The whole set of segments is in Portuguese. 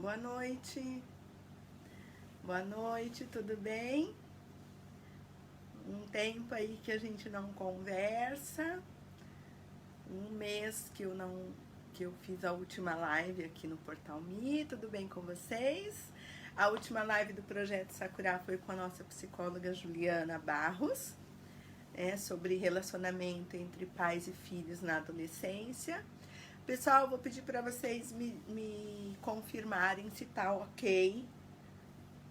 Boa noite. Boa noite, tudo bem? Um tempo aí que a gente não conversa. Um mês que eu fiz a última live aqui no Portal Me. Tudo bem com vocês? A última live do Projeto Sakura foi com a nossa psicóloga Juliana Barros, sobre relacionamento entre pais e filhos na adolescência. Pessoal, vou pedir para vocês me confirmarem se tá ok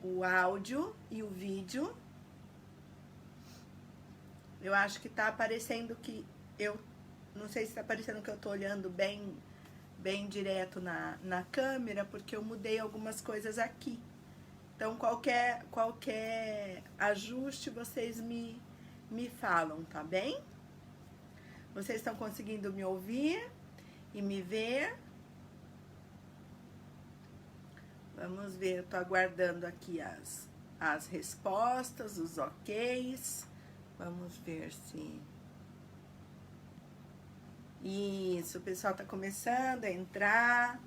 o áudio e o vídeo. Eu acho que tá aparecendo que eu... Não sei se tá aparecendo que eu tô olhando bem direto na câmera, porque eu mudei algumas coisas aqui. Então, qualquer ajuste, vocês me falam, tá bem? Vocês estão conseguindo me ouvir e me ver? Vamos ver, eu tô aguardando aqui as respostas, os oks. Vamos ver se... Isso, o pessoal tá começando a entrar.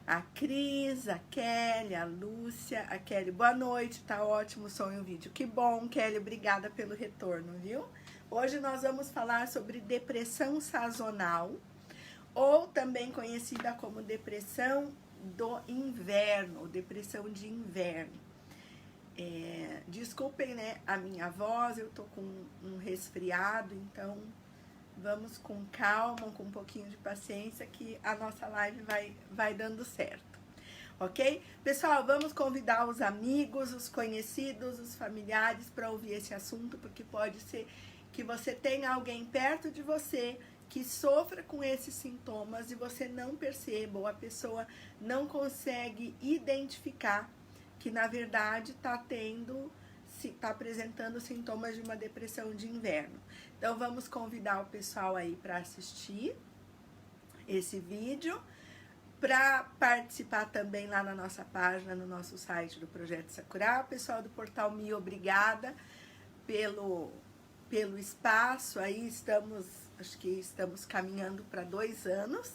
A Cris, a Kelly, a Lúcia, a Kelly, boa noite, tá ótimo o som e o vídeo. Que bom, Kelly, obrigada pelo retorno, viu? Hoje nós vamos falar sobre depressão sazonal, ou também conhecida como depressão do inverno, depressão de inverno. Desculpem, né, a minha voz, eu tô com um resfriado, então vamos com calma, com um pouquinho de paciência, que a nossa live vai dando certo, ok? Pessoal, vamos convidar os amigos, os conhecidos, os familiares para ouvir esse assunto, porque pode ser que você tenha alguém perto de você que sofra com esses sintomas e você não perceba, ou a pessoa não consegue identificar que na verdade está apresentando sintomas de uma depressão de inverno. Então vamos convidar o pessoal aí para assistir esse vídeo, para participar também lá na nossa página, no nosso site do Projeto Sakura. Pessoal do Portal Me, obrigada pelo espaço. Aí acho que estamos caminhando para 2 anos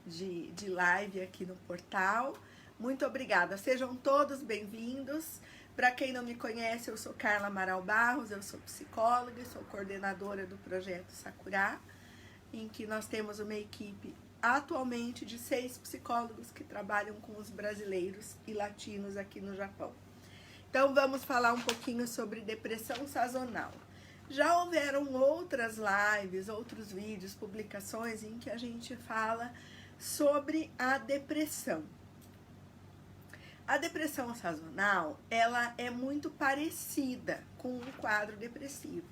de live aqui no portal. Muito obrigada, sejam todos bem-vindos. Para quem não me conhece, eu sou Carla Amaral Barros, eu sou psicóloga e sou coordenadora do Projeto Sakura, em que nós temos uma equipe atualmente de 6 psicólogos que trabalham com os brasileiros e latinos aqui no Japão. Então vamos falar um pouquinho sobre depressão sazonal. Já houveram outras lives, outros vídeos, publicações em que a gente fala sobre a depressão. A depressão sazonal, ela é muito parecida com um quadro depressivo,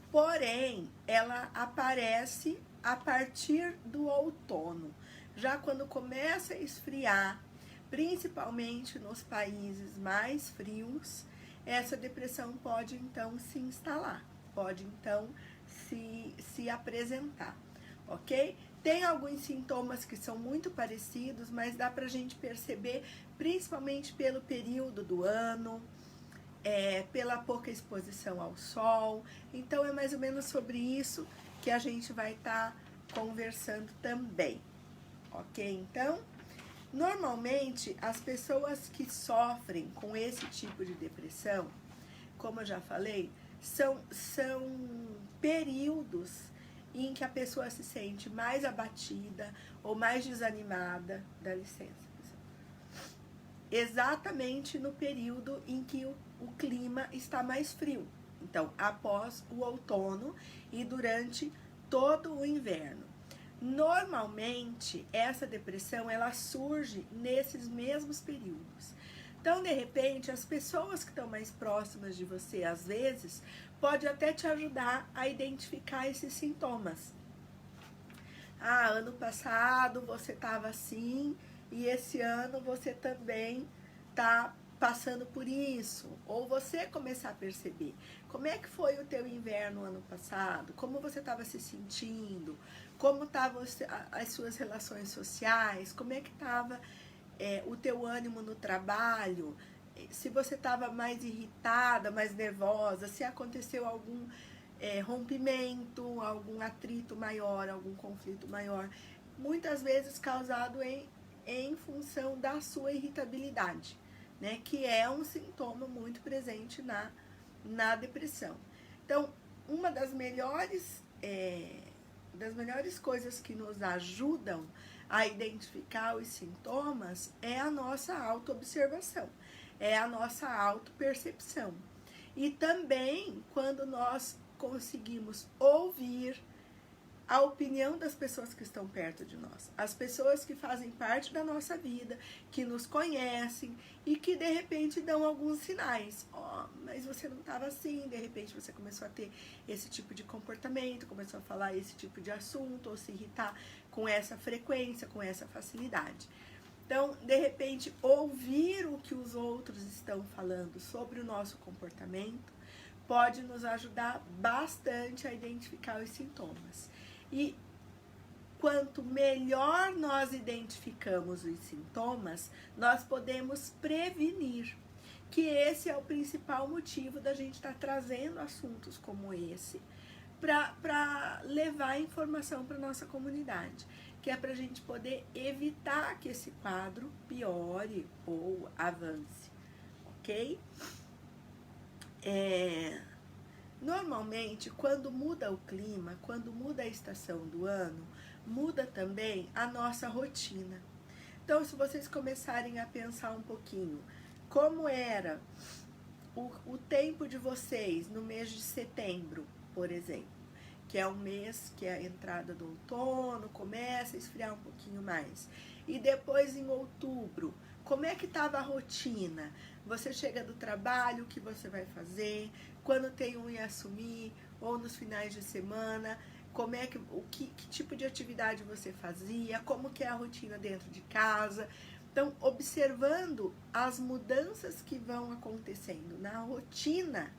porém, ela aparece a partir do outono, já quando começa a esfriar, principalmente nos países mais frios, essa depressão pode então se instalar, pode então se apresentar, ok? Tem alguns sintomas que são muito parecidos, mas dá pra gente perceber, principalmente pelo período do ano, pela pouca exposição ao sol. Então é mais ou menos sobre isso que a gente vai estar conversando também, ok? Então, normalmente as pessoas que sofrem com esse tipo de depressão, como eu já falei, são períodos em que a pessoa se sente mais abatida ou mais desanimada, dá licença, pessoal, exatamente no período em que o clima está mais frio. Então, após o outono e durante todo o inverno. Normalmente, essa depressão, ela surge nesses mesmos períodos. Então, de repente, as pessoas que estão mais próximas de você, às vezes, pode até te ajudar a identificar esses sintomas. Ah, ano passado você estava assim e esse ano você também está passando por isso. Ou você começar a perceber como é que foi o teu inverno ano passado, como você estava se sentindo, como estavam as suas relações sociais, como é que estava o teu ânimo no trabalho, se você estava mais irritada, mais nervosa, se aconteceu algum rompimento, algum atrito maior, algum conflito maior, muitas vezes causado em função da sua irritabilidade, né? Que é um sintoma muito presente na depressão. Então, uma das melhores coisas que nos ajudam a identificar os sintomas é a nossa autoobservação, é a nossa autopercepção. E também quando nós conseguimos ouvir a opinião das pessoas que estão perto de nós, as pessoas que fazem parte da nossa vida, que nos conhecem e que de repente dão alguns sinais. Mas você não estava assim, de repente você começou a ter esse tipo de comportamento, começou a falar esse tipo de assunto, ou se irritar com essa frequência, com essa facilidade. Então, de repente, ouvir o que os outros estão falando sobre o nosso comportamento pode nos ajudar bastante a identificar os sintomas. E quanto melhor nós identificamos os sintomas, nós podemos prevenir. Que esse é o principal motivo da gente estar trazendo assuntos como esse para levar informação para a nossa comunidade, que é para a gente poder evitar que esse quadro piore ou avance, ok? Normalmente, quando muda o clima, quando muda a estação do ano, muda também a nossa rotina. Então, se vocês começarem a pensar um pouquinho, como era o tempo de vocês no mês de setembro, por exemplo, que é um mês que é a entrada do outono, começa a esfriar um pouquinho mais. E depois em outubro, como é que estava a rotina? Você chega do trabalho, o que você vai fazer? Quando tem um ia assumir, ou nos finais de semana, como é que tipo de atividade você fazia? Como que é a rotina dentro de casa? Então, observando as mudanças que vão acontecendo na rotina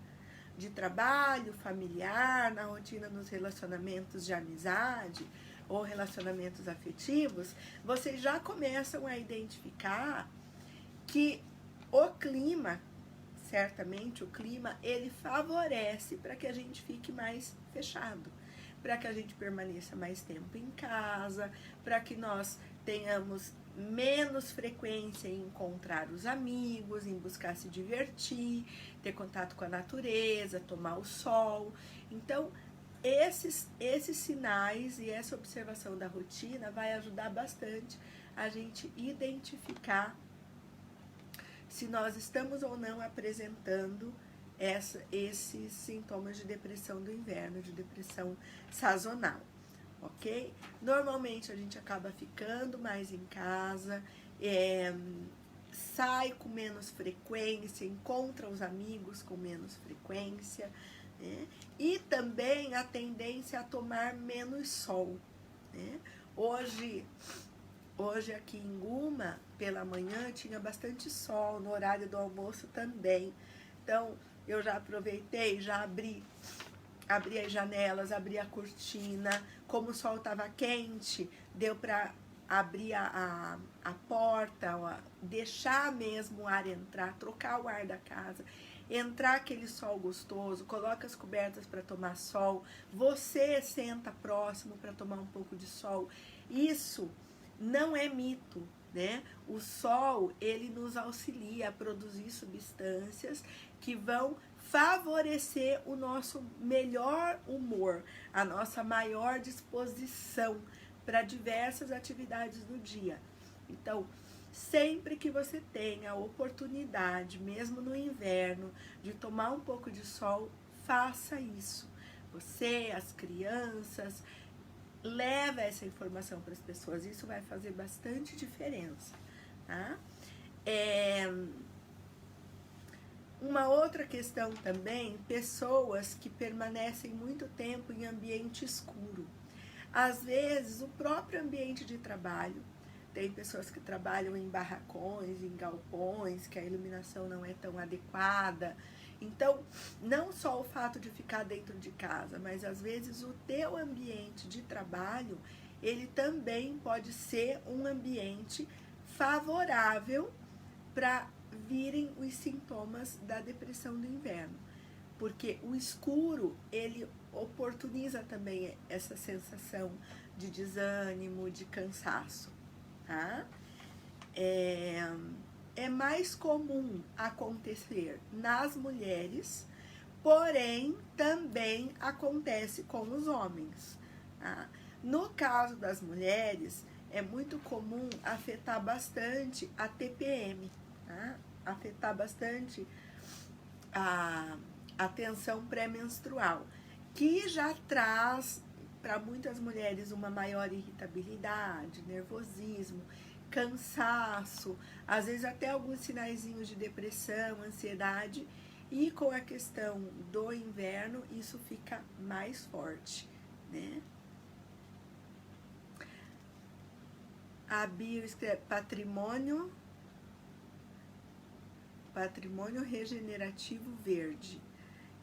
de trabalho familiar, na rotina nos relacionamentos de amizade ou relacionamentos afetivos, vocês já começam a identificar que o clima, certamente o clima, ele favorece para que a gente fique mais fechado, para que a gente permaneça mais tempo em casa, para que nós tenhamos menos frequência em encontrar os amigos, em buscar se divertir, ter contato com a natureza, tomar o sol. Então, esses sinais e essa observação da rotina vai ajudar bastante a gente identificar se nós estamos ou não apresentando esses sintomas de depressão do inverno, de depressão sazonal. Ok? Normalmente a gente acaba ficando mais em casa, sai com menos frequência, encontra os amigos com menos frequência, né? E também a tendência a tomar menos sol, né? Hoje aqui em Guma, pela manhã, tinha bastante sol, no horário do almoço também. Então, eu já aproveitei, já abri as janelas, abri a cortina. Como o sol estava quente, deu para abrir a porta, deixar mesmo o ar entrar, trocar o ar da casa, entrar aquele sol gostoso, coloca as cobertas para tomar sol, você senta próximo para tomar um pouco de sol. Isso não é mito, né? O sol, ele nos auxilia a produzir substâncias que vão favorecer o nosso melhor humor, a nossa maior disposição para diversas atividades do dia. Então, sempre que você tenha a oportunidade, mesmo no inverno, de tomar um pouco de sol, faça isso. Você, as crianças, leva essa informação para as pessoas. Isso vai fazer bastante diferença, tá? Uma outra questão também, pessoas que permanecem muito tempo em ambiente escuro. Às vezes, o próprio ambiente de trabalho, tem pessoas que trabalham em barracões, em galpões, que a iluminação não é tão adequada. Então, não só o fato de ficar dentro de casa, mas às vezes o teu ambiente de trabalho, ele também pode ser um ambiente favorável para virem os sintomas da depressão do inverno. Porque o escuro, ele oportuniza também essa sensação de desânimo, de cansaço, tá? é mais comum acontecer nas mulheres, porém também acontece com os homens. Tá? No caso das mulheres, é muito comum afetar bastante a TPM, tá? Afetar bastante a tensão pré-menstrual, que já traz para muitas mulheres uma maior irritabilidade, nervosismo, cansaço, às vezes até alguns sinaizinhos de depressão, ansiedade, e com a questão do inverno isso fica mais forte, né? A Bio escreve patrimônio regenerativo verde.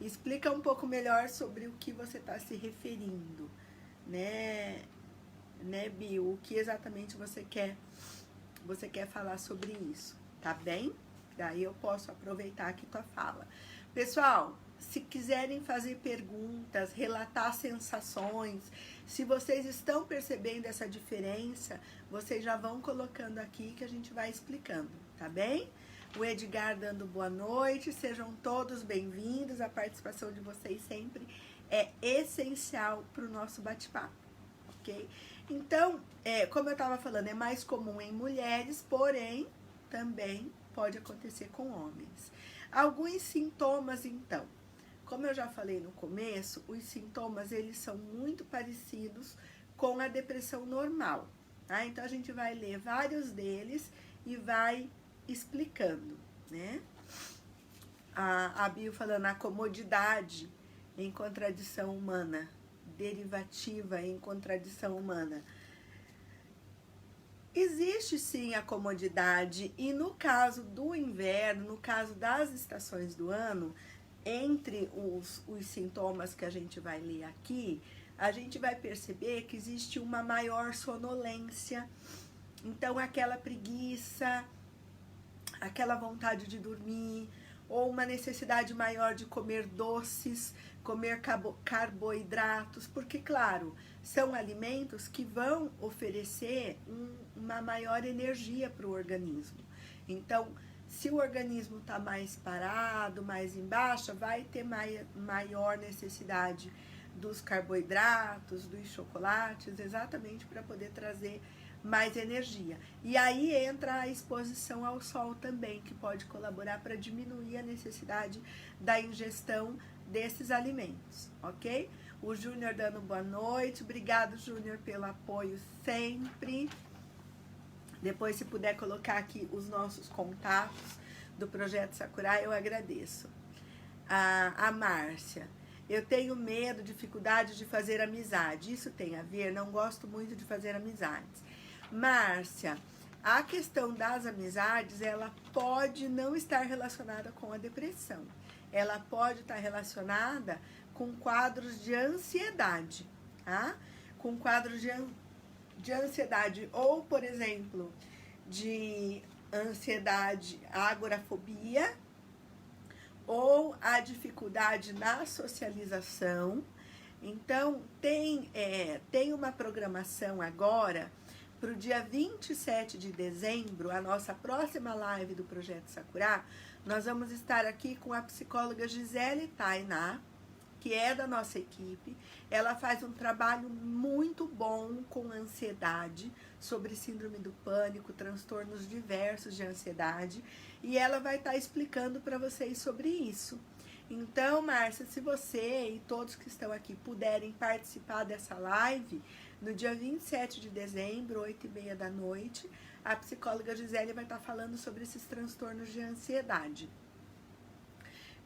Explica um pouco melhor sobre o que você está se referindo, né, Bio? O que exatamente você quer falar sobre isso, tá bem? Daí eu posso aproveitar aqui tua fala. Pessoal, se quiserem fazer perguntas, relatar sensações, se vocês estão percebendo essa diferença, vocês já vão colocando aqui que a gente vai explicando, tá bem? O Edgar dando boa noite, sejam todos bem-vindos, a participação de vocês sempre é essencial para o nosso bate-papo, ok? Então, como eu estava falando, é mais comum em mulheres, porém, também pode acontecer com homens. Alguns sintomas, então, como eu já falei no começo, os sintomas, eles são muito parecidos com a depressão normal, tá? Então, a gente vai ler vários deles e vai explicando, né? A Bio falando a comodidade em contradição humana, derivativa em contradição humana. Existe sim a comodidade, e no caso do inverno, no caso das estações do ano, entre os sintomas que a gente vai ler aqui, a gente vai perceber que existe uma maior sonolência, então aquela preguiça, aquela vontade de dormir, ou uma necessidade maior de comer doces, comer carboidratos, porque, claro, são alimentos que vão oferecer uma maior energia para o organismo. Então, se o organismo está mais parado, mais em baixa, vai ter maior necessidade dos carboidratos, dos chocolates, exatamente para poder trazer mais energia. E aí entra a exposição ao sol também, que pode colaborar para diminuir a necessidade da ingestão desses alimentos, ok? O Júnior dando boa noite. Obrigado, Júnior, pelo apoio sempre. Depois, se puder colocar aqui os nossos contatos do Projeto Sakurai, eu agradeço. A Márcia. Eu tenho medo, dificuldade de fazer amizade. Isso tem a ver? Não gosto muito de fazer amizades. Márcia, a questão das amizades, ela pode não estar relacionada com a depressão. Ela pode estar relacionada com quadros de ansiedade, tá? Com quadros de ansiedade, ou, por exemplo, de ansiedade, agorafobia, ou a dificuldade na socialização. Então, tem uma programação agora para o dia 27 de dezembro, a nossa próxima live do Projeto Sakurai. Nós vamos estar aqui com a psicóloga Gisele Tainá, que é da nossa equipe. Ela faz um trabalho muito bom com ansiedade, sobre síndrome do pânico, transtornos diversos de ansiedade, e ela vai estar explicando para vocês sobre isso. Então, Márcia, se você e todos que estão aqui puderem participar dessa live, no dia 27 de dezembro, 8h30 da noite, a psicóloga Gisele vai estar falando sobre esses transtornos de ansiedade.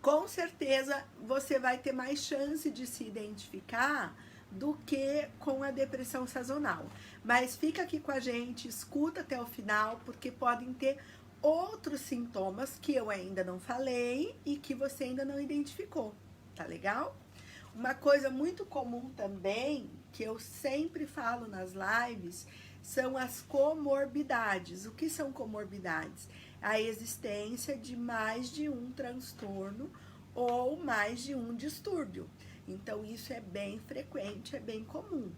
Com certeza, você vai ter mais chance de se identificar do que com a depressão sazonal. Mas fica aqui com a gente, escuta até o final, porque podem ter outros sintomas que eu ainda não falei e que você ainda não identificou, tá legal? Uma coisa muito comum também, que eu sempre falo nas lives, são as comorbidades. O que são comorbidades? A existência de mais de um transtorno ou mais de um distúrbio. Então, isso é bem frequente, é bem comum.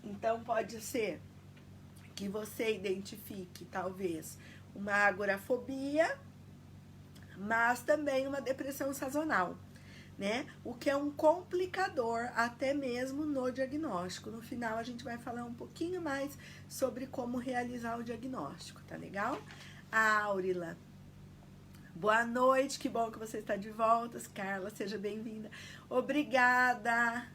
Então, pode ser que você identifique talvez uma agorafobia, mas também uma depressão sazonal, né? O que é um complicador até mesmo no diagnóstico. No final a gente vai falar um pouquinho mais sobre como realizar o diagnóstico, tá legal? Aurila, boa noite, que bom que você está de volta. Carla, seja bem-vinda. Obrigada.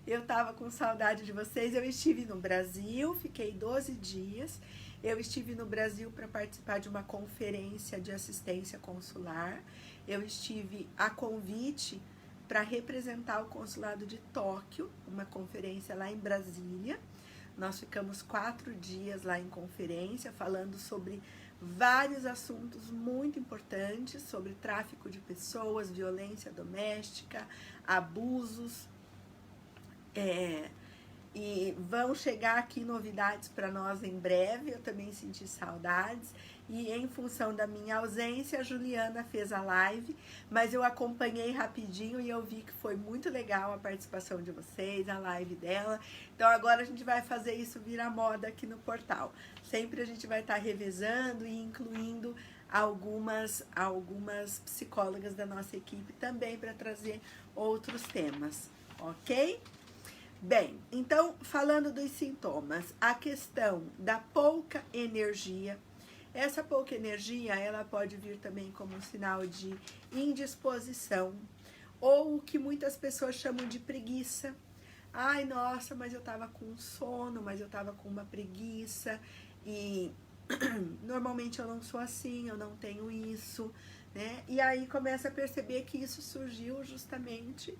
Eu tava com saudade de vocês. Eu estive no Brasil, fiquei 12 dias. Eu estive no Brasil para participar de uma conferência de assistência consular. Eu estive a convite para representar o consulado de Tóquio, uma conferência lá em Brasília. Nós ficamos 4 dias lá em conferência, falando sobre vários assuntos muito importantes, sobre tráfico de pessoas, violência doméstica, abusos, e vão chegar aqui novidades para nós em breve. Eu também senti saudades, e em função da minha ausência, a Juliana fez a live, mas eu acompanhei rapidinho e eu vi que foi muito legal a participação de vocês, a live dela. Então agora a gente vai fazer isso virar moda aqui no portal. Sempre a gente vai estar revezando e incluindo algumas psicólogas da nossa equipe também para trazer outros temas, ok? Bem, então, falando dos sintomas, a questão da pouca energia. Essa pouca energia, ela pode vir também como um sinal de indisposição, ou o que muitas pessoas chamam de preguiça. Ai, nossa, mas eu tava com sono, mas eu tava com uma preguiça, e normalmente eu não sou assim, eu não tenho isso, né? E aí começa a perceber que isso surgiu justamente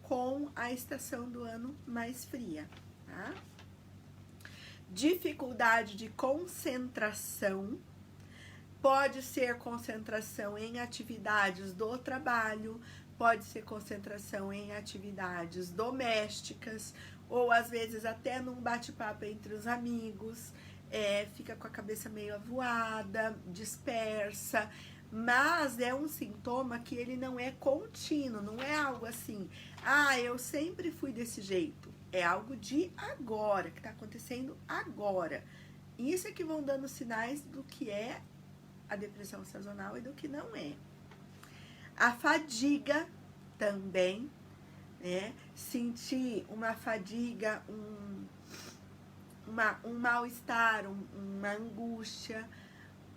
com a estação do ano mais fria, tá? Dificuldade de concentração, pode ser concentração em atividades do trabalho, pode ser concentração em atividades domésticas, ou às vezes até num bate-papo entre os amigos, fica com a cabeça meio avoada, dispersa. Mas é um sintoma que ele não é contínuo, não é algo assim, ah, eu sempre fui desse jeito. É algo de agora, que está acontecendo agora. Isso é que vão dando sinais do que é a depressão sazonal e do que não é. A fadiga também, né? Sentir uma fadiga, um mal-estar, uma angústia,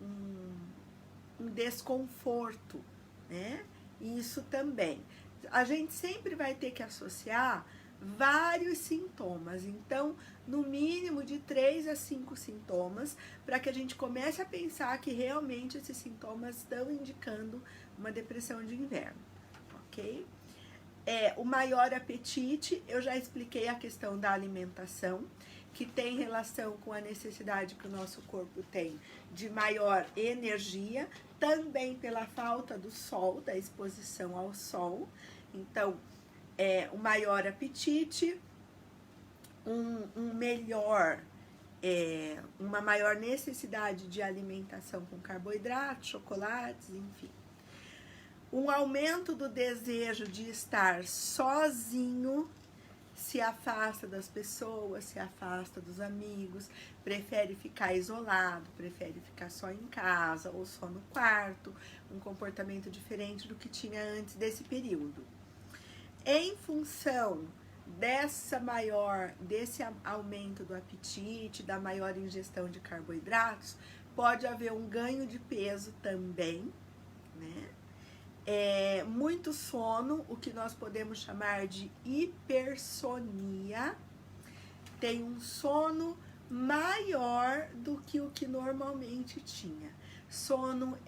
um desconforto, né? Isso também. A gente sempre vai ter que associar vários sintomas, então, no mínimo de 3 a 5 sintomas, para que a gente comece a pensar que realmente esses sintomas estão indicando uma depressão de inverno, ok? O maior apetite, eu já expliquei a questão da alimentação, que tem relação com a necessidade que o nosso corpo tem de maior energia, também pela falta do sol, da exposição ao sol. Então, o maior apetite, uma maior necessidade de alimentação com carboidratos, chocolates, enfim. Um aumento do desejo de estar sozinho, se afasta das pessoas, se afasta dos amigos, prefere ficar isolado, prefere ficar só em casa ou só no quarto, um comportamento diferente do que tinha antes desse período. Em função desse aumento do apetite, da maior ingestão de carboidratos, pode haver um ganho de peso também, né? Muito sono, o que nós podemos chamar de hipersonia, tem um sono maior do que o que normalmente tinha. Sono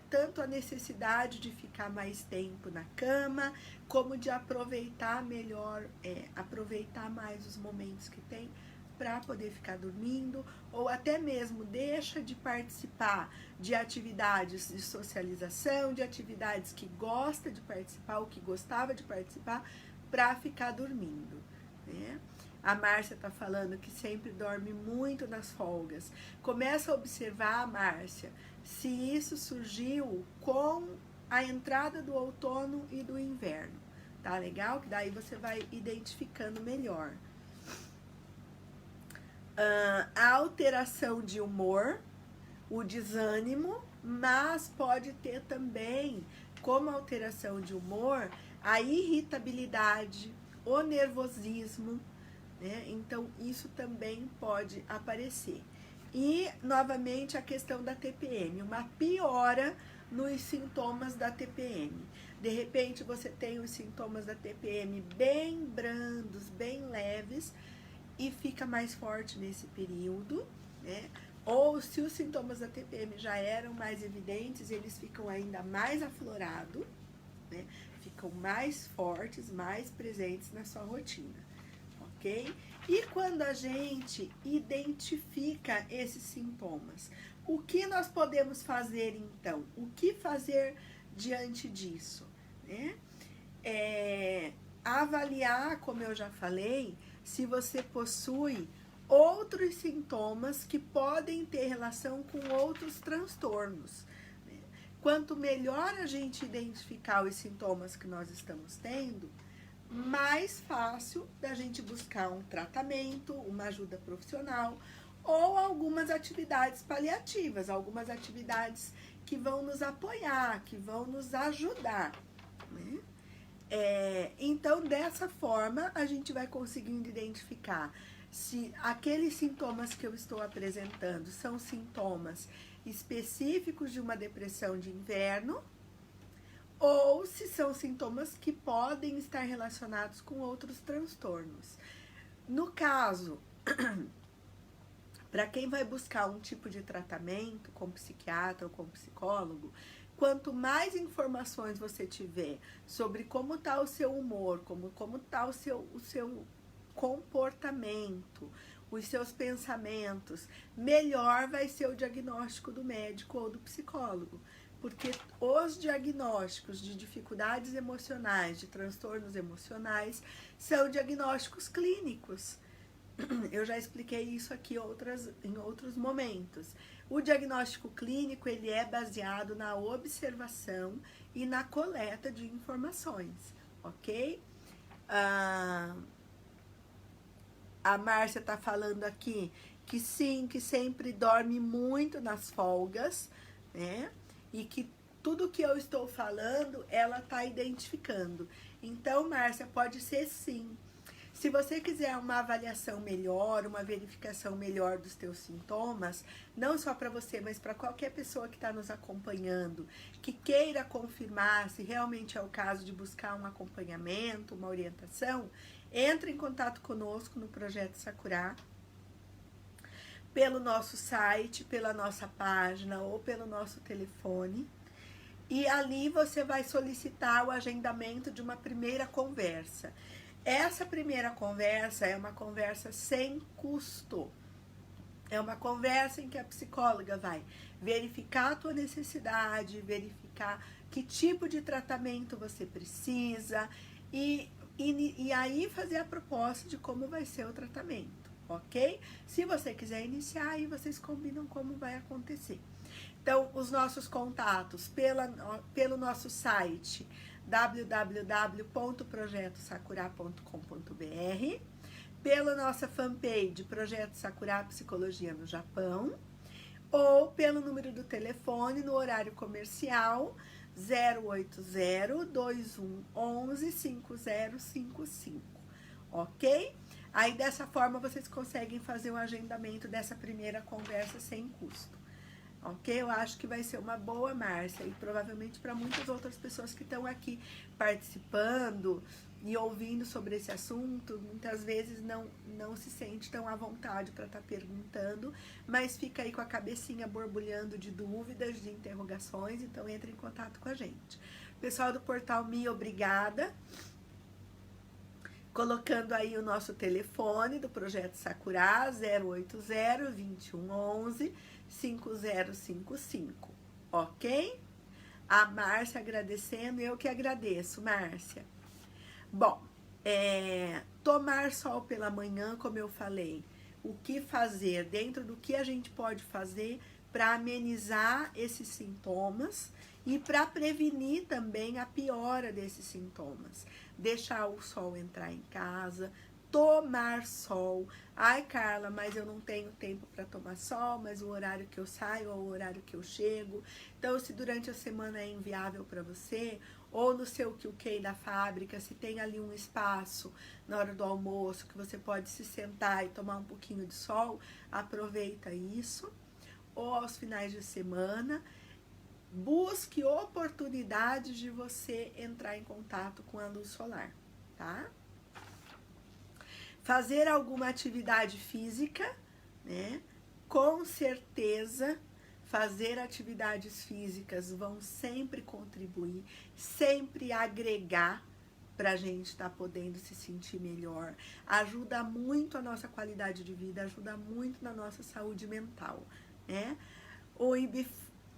tanto a necessidade de ficar mais tempo na cama, como de aproveitar melhor, aproveitar mais os momentos que tem para poder ficar dormindo, ou até mesmo deixa de participar de atividades de socialização, de atividades que gosta de participar ou que gostava de participar, para ficar dormindo, né? A Márcia tá falando que sempre dorme muito nas folgas. Começa a observar, Márcia, se isso surgiu com a entrada do outono e do inverno, tá legal? Que daí você vai identificando melhor. A alteração de humor, o desânimo, mas pode ter também, como alteração de humor, a irritabilidade, o nervosismo, né? Então, isso também pode aparecer. E, novamente, a questão da TPM, uma piora nos sintomas da TPM. De repente, você tem os sintomas da TPM bem brandos, bem leves, e fica mais forte nesse período, né? Ou se os sintomas da TPM já eram mais evidentes, eles ficam ainda mais aflorados, né? Ficam mais fortes, mais presentes na sua rotina, ok? E quando a gente identifica esses sintomas, o que nós podemos fazer então? O que fazer diante disso, né? Avaliar, como eu já falei, se você possui outros sintomas que podem ter relação com outros transtornos. Quanto melhor a gente identificar os sintomas que nós estamos tendo, mais fácil da gente buscar um tratamento, uma ajuda profissional ou algumas atividades paliativas, algumas atividades que vão nos apoiar, que vão nos ajudar, né? Então, dessa forma, a gente vai conseguindo identificar se aqueles sintomas que eu estou apresentando são sintomas específicos de uma depressão de inverno ou se são sintomas que podem estar relacionados com outros transtornos. No caso, para quem vai buscar um tipo de tratamento com psiquiatra ou com psicólogo, quanto mais informações você tiver sobre como está o seu humor, como está o seu comportamento, os seus pensamentos, melhor vai ser o diagnóstico do médico ou do psicólogo. Porque os diagnósticos de dificuldades emocionais, de transtornos emocionais, são diagnósticos clínicos. Eu já expliquei isso aqui em outros momentos. O diagnóstico clínico, ele é baseado na observação e na coleta de informações, ok? A Márcia está falando aqui que sim, que sempre dorme muito nas folgas, né? E que tudo que eu estou falando, ela está identificando. Então, Márcia, pode ser sim. Se você quiser uma avaliação melhor, uma verificação melhor dos teus sintomas, não só para você, mas para qualquer pessoa que está nos acompanhando, que queira confirmar se realmente é o caso de buscar um acompanhamento, uma orientação, entre em contato conosco no Projeto Sakurá, pelo nosso site, pela nossa página ou pelo nosso telefone. E ali você vai solicitar o agendamento de uma primeira conversa. Essa primeira conversa é uma conversa sem custo. É uma conversa em que a psicóloga vai verificar a tua necessidade, verificar que tipo de tratamento você precisa e aí fazer a proposta de como vai ser o tratamento, ok? Se você quiser iniciar, aí vocês combinam como vai acontecer. Então, os nossos contatos pelo nosso site www.projetosakura.com.br, pela nossa fanpage Projeto Sakurá Psicologia no Japão, ou pelo número do telefone no horário comercial 080-2111-5055, ok? Aí dessa forma vocês conseguem fazer o agendamento dessa primeira conversa sem custo. Ok? Eu acho que vai ser uma boa, Márcia, e provavelmente para muitas outras pessoas que estão aqui participando e ouvindo sobre esse assunto, muitas vezes não se sente tão à vontade para estar perguntando, mas fica aí com a cabecinha borbulhando de dúvidas, de interrogações, então entre em contato com a gente. Pessoal do Portal Me, obrigada. Colocando aí o nosso telefone do Projeto Sakurá, 080-2111-5055, ok? A Márcia agradecendo, eu que agradeço, Márcia. Bom, tomar sol pela manhã, como eu falei, o que fazer, dentro do que a gente pode fazer para amenizar esses sintomas e para prevenir também a piora desses sintomas. Deixar o sol entrar em casa, tomar sol. Ai, Carla, mas eu não tenho tempo para tomar sol, mas o horário que eu saio é o horário que eu chego. Então, se durante a semana é inviável para você, ou no seu QQ da fábrica, se tem ali um espaço na hora do almoço que você pode se sentar e tomar um pouquinho de sol, aproveita isso. Ou aos finais de semana, busque oportunidades de você entrar em contato com a luz solar, tá? Fazer alguma atividade física, né? Com certeza, fazer atividades físicas vão sempre contribuir, sempre agregar para a gente estar podendo se sentir melhor. Ajuda muito a nossa qualidade de vida, ajuda muito na nossa saúde mental, né? O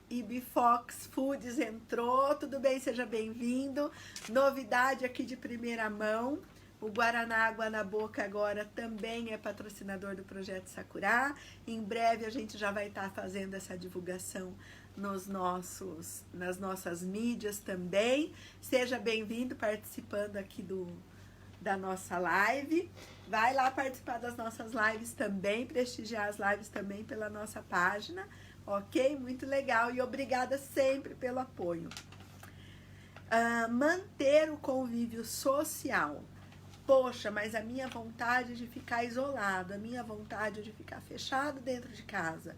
Ibifox Foods entrou, tudo bem, seja bem-vindo. Novidade aqui de primeira mão. O Guaraná Água na Boca agora também é patrocinador do Projeto Sakura. Em breve a gente já vai estar fazendo essa divulgação nas nossas mídias também. Seja bem-vindo participando aqui da nossa live. Vai lá participar das nossas lives também, prestigiar as lives também pela nossa página, ok? Muito legal e obrigada sempre pelo apoio. Manter o convívio social. Poxa, mas a minha vontade é de ficar isolado, a minha vontade é de ficar fechado dentro de casa.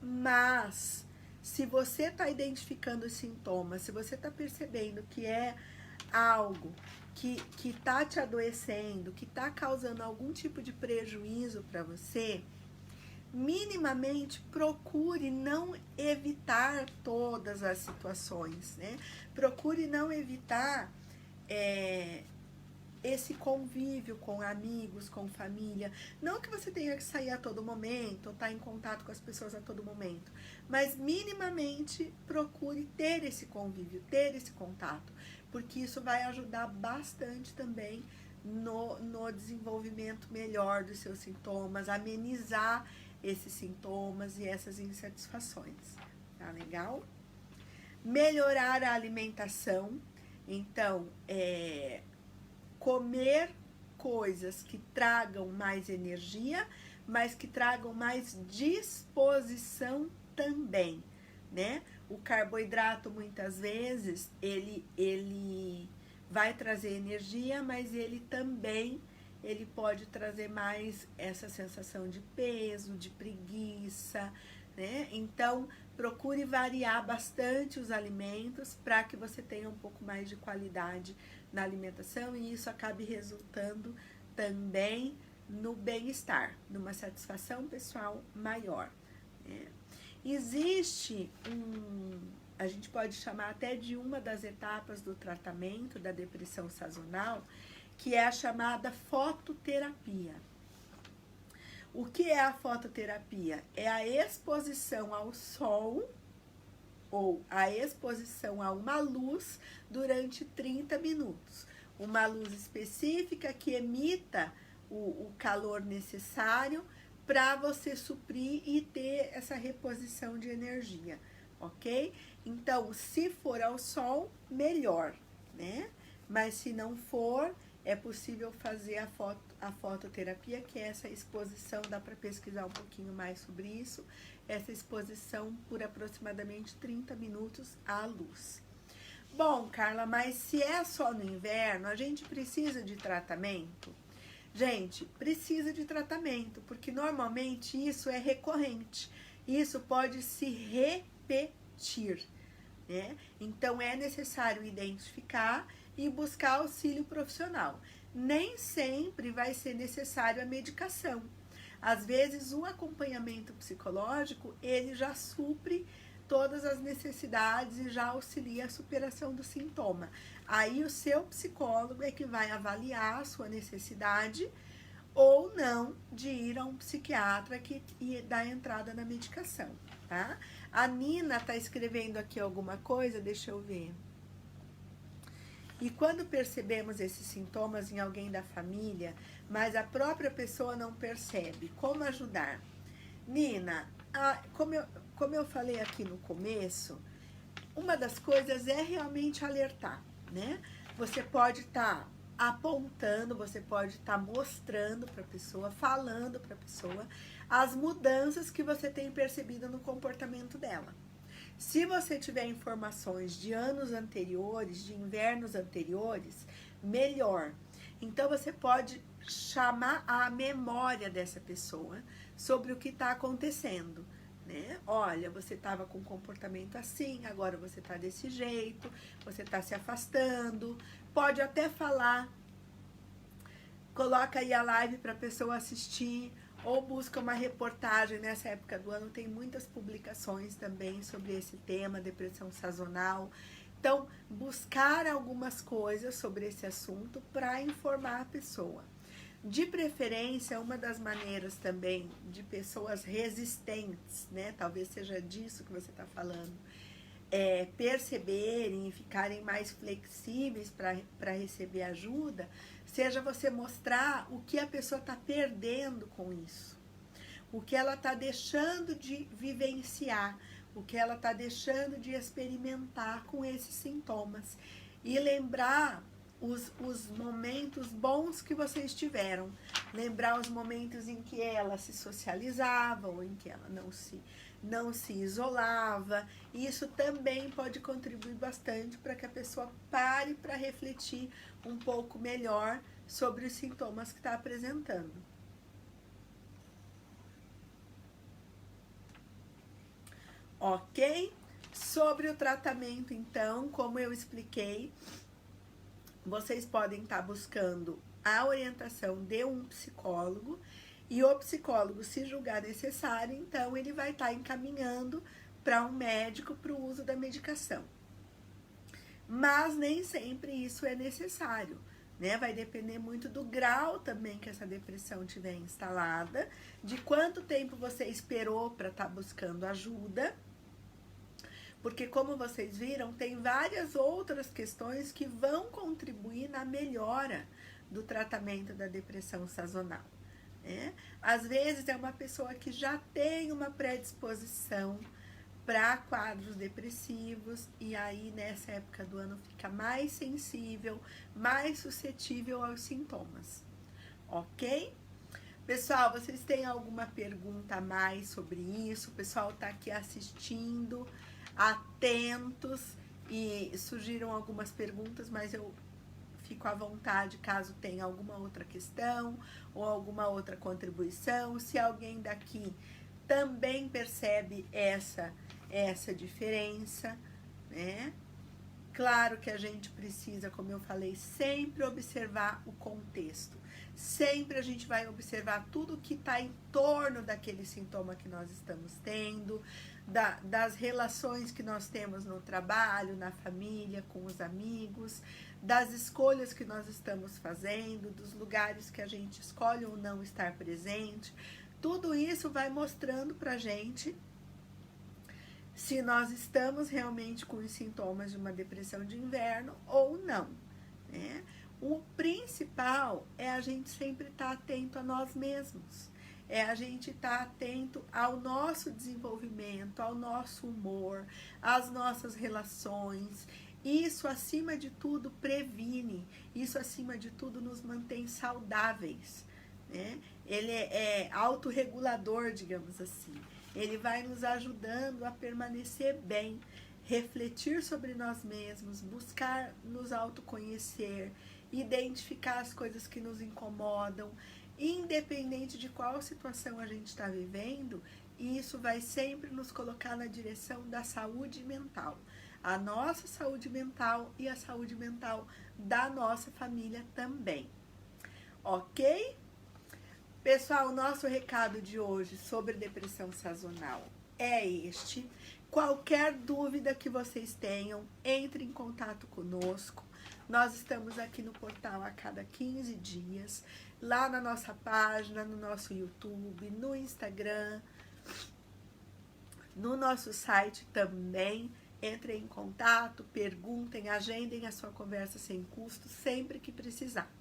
Mas, se você está identificando os sintomas, se você está percebendo que é algo que está te adoecendo, que está causando algum tipo de prejuízo para você, minimamente procure não evitar todas as situações, né? Procure não evitar esse convívio com amigos, com família. Não que você tenha que sair a todo momento, ou estar em contato com as pessoas a todo momento, mas minimamente procure ter esse convívio, ter esse contato, porque isso vai ajudar bastante também no desenvolvimento melhor dos seus sintomas, amenizar esses sintomas e essas insatisfações. Tá legal? Melhorar a alimentação. Então, comer coisas que tragam mais energia, mas que tragam mais disposição também, né? O carboidrato, muitas vezes, ele vai trazer energia, mas ele também pode trazer mais essa sensação de peso, de preguiça, né? Então, procure variar bastante os alimentos para que você tenha um pouco mais de qualidade na alimentação e isso acabe resultando também no bem-estar, numa satisfação pessoal maior, né? Existe a gente pode chamar até de uma das etapas do tratamento da depressão sazonal, que é a chamada fototerapia. O que é a fototerapia? É a exposição ao sol ou a exposição a uma luz durante 30 minutos. Uma luz específica que emita o calor necessário para você suprir e ter essa reposição de energia, ok? Então, se for ao sol, melhor, né? Mas se não for, é possível fazer a fototerapia, que é essa exposição, dá para pesquisar um pouquinho mais sobre isso, essa exposição por aproximadamente 30 minutos à luz. Bom, Carla, mas se é só no inverno, a gente precisa de tratamento? Gente, precisa de tratamento, porque normalmente isso é recorrente, isso pode se repetir, né? Então é necessário identificar e buscar auxílio profissional. Nem sempre vai ser necessário a medicação. Às vezes, o acompanhamento psicológico, ele já supre todas as necessidades e já auxilia a superação do sintoma. Aí, o seu psicólogo é que vai avaliar a sua necessidade ou não de ir a um psiquiatra e dar entrada na medicação, tá? A Nina tá escrevendo aqui alguma coisa, deixa eu ver. E quando percebemos esses sintomas em alguém da família, mas a própria pessoa não percebe, como ajudar? Nina, como eu falei aqui no começo, uma das coisas é realmente alertar, né? Você pode estar apontando, você pode estar mostrando para a pessoa, falando para a pessoa as mudanças que você tem percebido no comportamento dela. Se você tiver informações de anos anteriores, de invernos anteriores, melhor. Então você pode chamar a memória dessa pessoa sobre o que está acontecendo, né? Olha, você estava com um comportamento assim, agora você está desse jeito, você está se afastando. Pode até falar, coloca aí a live para a pessoa assistir, ou busca uma reportagem. Nessa época do ano tem muitas publicações também sobre esse tema, depressão sazonal. Então, buscar algumas coisas sobre esse assunto para informar a pessoa. De preferência, uma das maneiras também de pessoas resistentes, né? Talvez seja disso que você está falando, perceberem e ficarem mais flexíveis para receber ajuda, seja você mostrar o que a pessoa está perdendo com isso, o que ela está deixando de vivenciar, o que ela está deixando de experimentar com esses sintomas. E lembrar os momentos bons que vocês tiveram. Lembrar os momentos em que ela se socializava, ou em que ela não se isolava. Isso também pode contribuir bastante para que a pessoa pare para refletir um pouco melhor sobre os sintomas que está apresentando. Ok? Sobre o tratamento, então, como eu expliquei, vocês podem estar buscando a orientação de um psicólogo, e o psicólogo, se julgar necessário, então ele vai estar encaminhando para um médico para o uso da medicação. Mas nem sempre isso é necessário, né? Vai depender muito do grau também que essa depressão tiver instalada, de quanto tempo você esperou para estar buscando ajuda. Porque, como vocês viram, tem várias outras questões que vão contribuir na melhora do tratamento da depressão sazonal, né? Às vezes é uma pessoa que já tem uma predisposição para quadros depressivos, e aí nessa época do ano fica mais sensível, mais suscetível aos sintomas, ok? Pessoal, vocês têm alguma pergunta a mais sobre isso? O pessoal está aqui assistindo, atentos, e surgiram algumas perguntas, mas eu fico à vontade caso tenha alguma outra questão ou alguma outra contribuição. Se alguém daqui também percebe essa diferença, né? Claro que a gente precisa, como eu falei, sempre observar o contexto. Sempre a gente vai observar tudo que está em torno daquele sintoma que nós estamos tendo, das relações que nós temos no trabalho, na família, com os amigos, das escolhas que nós estamos fazendo, dos lugares que a gente escolhe ou não estar presente. Tudo isso vai mostrando pra gente se nós estamos realmente com os sintomas de uma depressão de inverno ou não, né? O principal é a gente sempre estar atento a nós mesmos, é a gente estar atento ao nosso desenvolvimento, ao nosso humor, às nossas relações. Isso, acima de tudo, previne, isso, acima de tudo, nos mantém saudáveis, né? Ele é autorregulador, digamos assim. Ele vai nos ajudando a permanecer bem, refletir sobre nós mesmos, buscar nos autoconhecer, identificar as coisas que nos incomodam, independente de qual situação a gente está vivendo. E isso vai sempre nos colocar na direção da saúde mental, a nossa saúde mental e a saúde mental da nossa família também. Ok? Pessoal, o nosso recado de hoje sobre depressão sazonal é este. Qualquer dúvida que vocês tenham, entre em contato conosco. Nós estamos aqui no portal a cada 15 dias, lá na nossa página, no nosso YouTube, no Instagram, no nosso site também. Entrem em contato, perguntem, agendem a sua conversa sem custo sempre que precisar.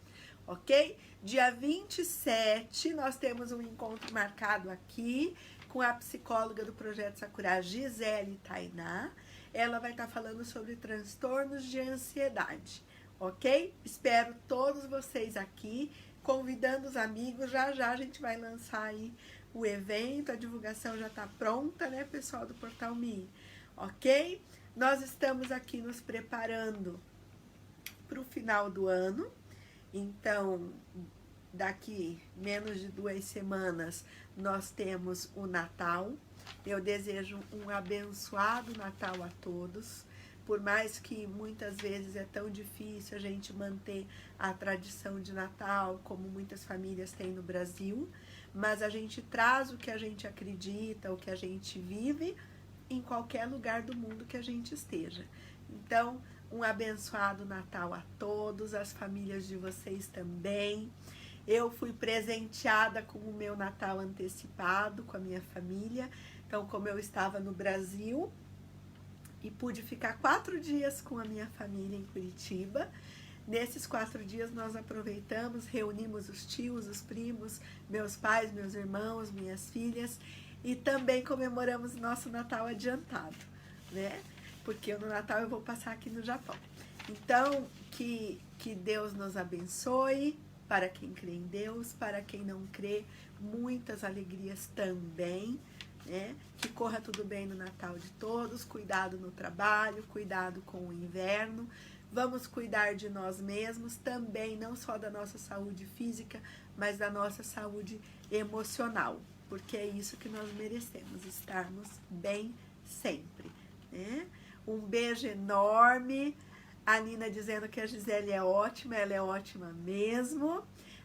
Ok? Dia 27, nós temos um encontro marcado aqui com a psicóloga do Projeto Sakura, Gisele Tainá. Ela vai estar falando sobre transtornos de ansiedade, ok? Espero todos vocês aqui, convidando os amigos. Já já a gente vai lançar aí o evento, a divulgação já está pronta, né, pessoal do Portal Me, ok? Nós estamos aqui nos preparando para o final do ano, então daqui menos de 2 semanas nós temos o Natal. Eu desejo um abençoado Natal a todos. Por mais que muitas vezes é tão difícil a gente manter a tradição de Natal, como muitas famílias têm no Brasil, mas a gente traz o que a gente acredita, o que a gente vive, em qualquer lugar do mundo que a gente esteja. Então, um abençoado Natal a todos, as famílias de vocês também. Eu fui presenteada com o meu Natal antecipado com a minha família. Então, como eu estava no Brasil e pude ficar 4 dias com a minha família em Curitiba, nesses 4 dias nós aproveitamos, reunimos os tios, os primos, meus pais, meus irmãos, minhas filhas, e também comemoramos nosso Natal adiantado, né? Porque no Natal eu vou passar aqui no Japão. Então, que Deus nos abençoe, para quem crê em Deus, para quem não crê, muitas alegrias também, né? Que corra tudo bem no Natal de todos, cuidado no trabalho, cuidado com o inverno. Vamos cuidar de nós mesmos também, não só da nossa saúde física, mas da nossa saúde emocional, porque é isso que nós merecemos, estarmos bem sempre, né? Um beijo enorme. A Nina dizendo que a Gisele é ótima, ela é ótima mesmo.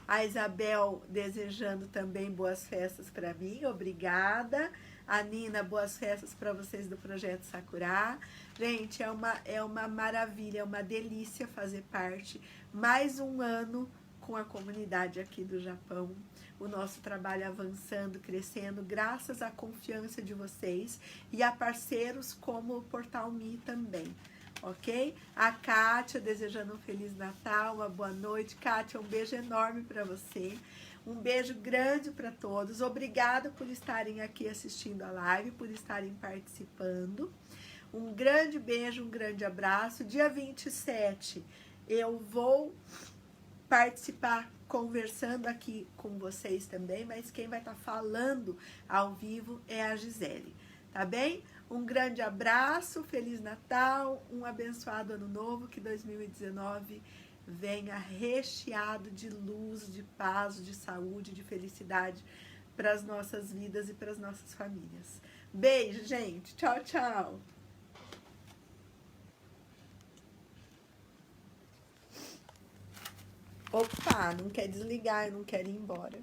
A Isabel desejando também boas festas para mim, obrigada. A Nina, boas festas para vocês do Projeto Sakura. Gente, é uma maravilha, é uma delícia fazer parte. Mais um ano com a comunidade aqui do Japão. O nosso trabalho avançando, crescendo, graças à confiança de vocês e a parceiros como o Portal Me também. Ok? A Kátia desejando um Feliz Natal, uma boa noite. Kátia, um beijo enorme para você. Um beijo grande para todos. Obrigada por estarem aqui assistindo a live, por estarem participando. Um grande beijo, um grande abraço. Dia 27 eu vou participar conversando aqui com vocês também, mas quem vai estar falando ao vivo é a Gisele, tá bem? Um grande abraço, Feliz Natal, um abençoado Ano Novo, que 2019 venha recheado de luz, de paz, de saúde, de felicidade para as nossas vidas e para as nossas famílias. Beijo, gente. Tchau, tchau. Opa, não quer desligar, eu não quero ir embora.